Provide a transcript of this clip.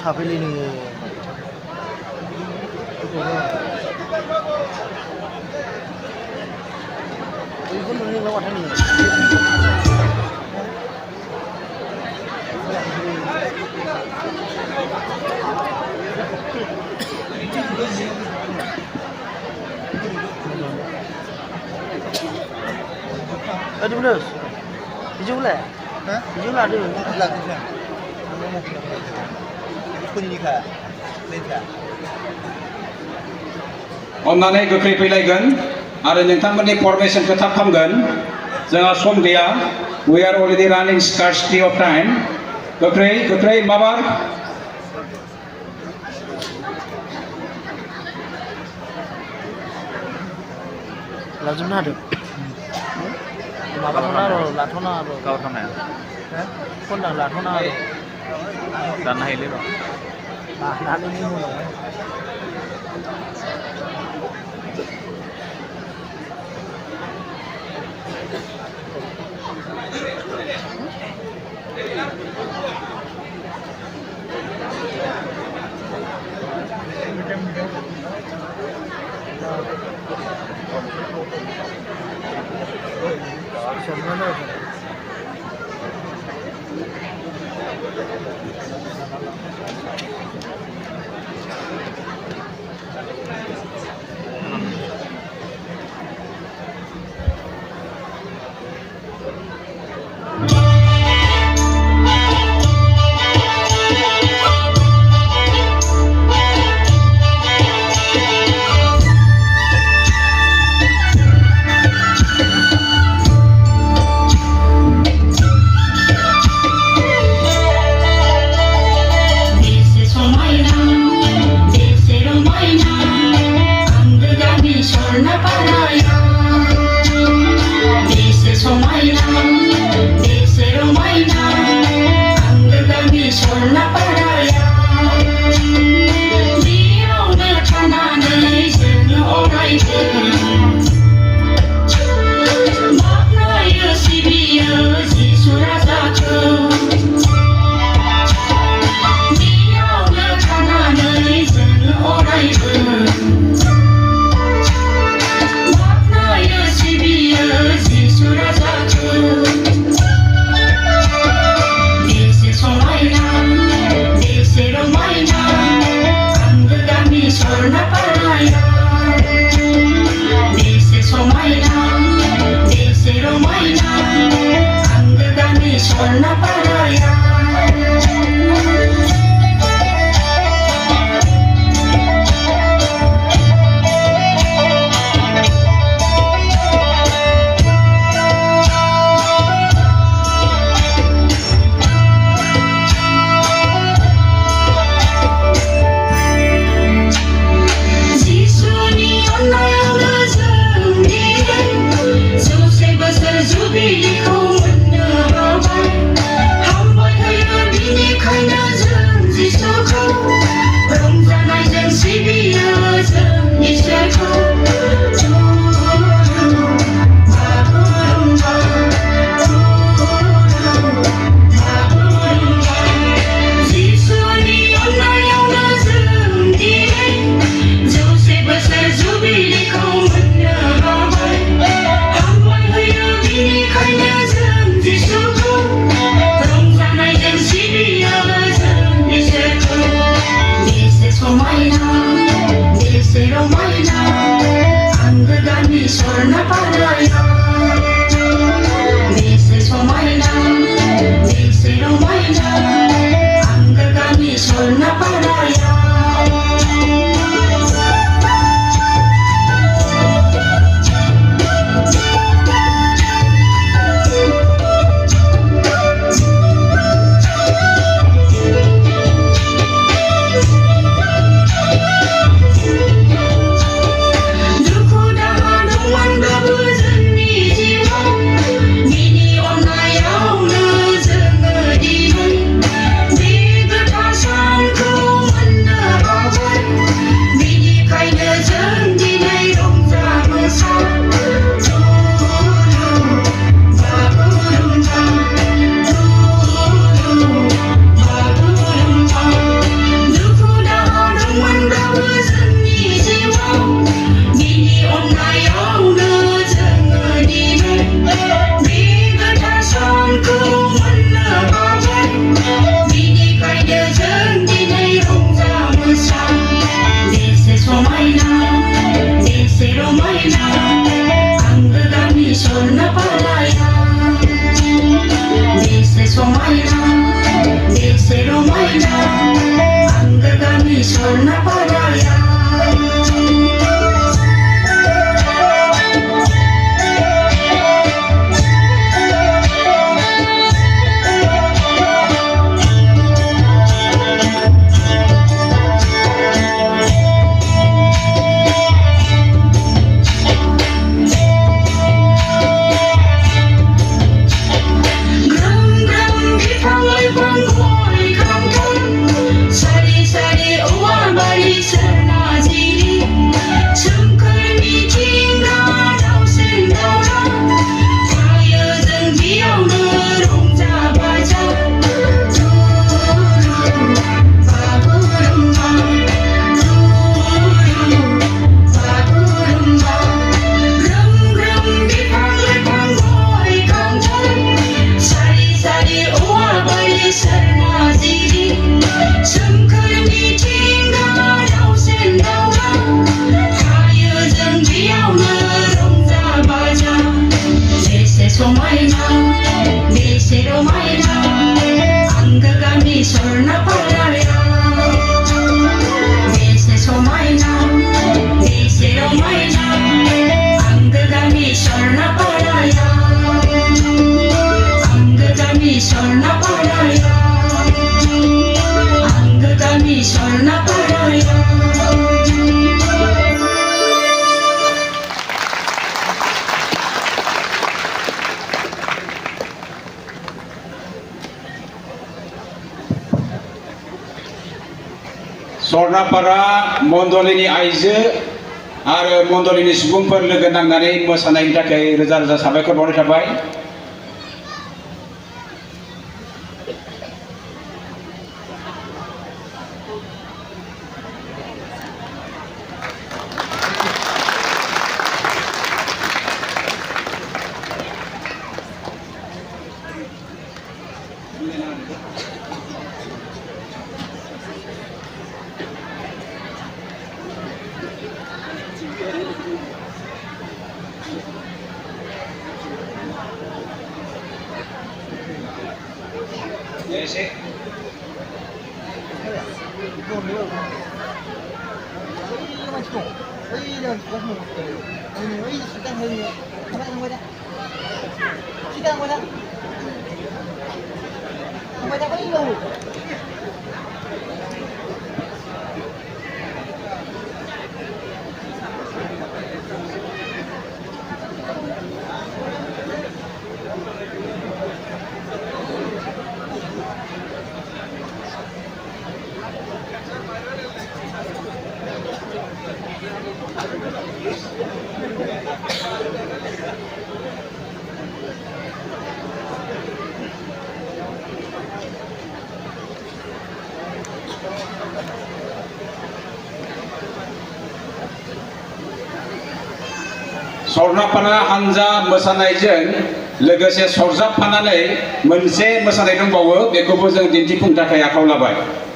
थाफैलै नोङो बेखौ नुनो माथो नोङो Aduh bener, hijau lah, hijau lah ada. अन्नानै गोख्रै फैलायगोन आरो नोंथांमोननि फरमेसनखौ थाब खालामगोन जोंहा सम गैया we are already running scarcity of time गोख्रै माबार लाजोबनो हादों माबाथ'ना र' लाथ'ना र' गावथानाया खनदां लाथ'ना र' दाननो हायोलै र' लानानैनि उनावहाय समायना आंगोगामि सरनापाराया Somaina, Desero Maina, Anggagami Sornaparaya. Dese Somaina, Desero Maina, Anggagami Sornaparaya. Anggagami Sornaparaya. Anggagami Sornaparaya. Sornapara Mondolini आइजो आरो Mondolini सुबुंफोर लोगो नांनानै मोसानायनि थाखाय रोजा रोजा साबायखर बावनाय थाबाय। सरनापारा हानजा मोसानायजों लोगोसे सरजाबफानानै मोनसे मोसानाय दंबावो बेखौबो जों दिन्थिफुंनो थाखाय आखायाव लाबाय।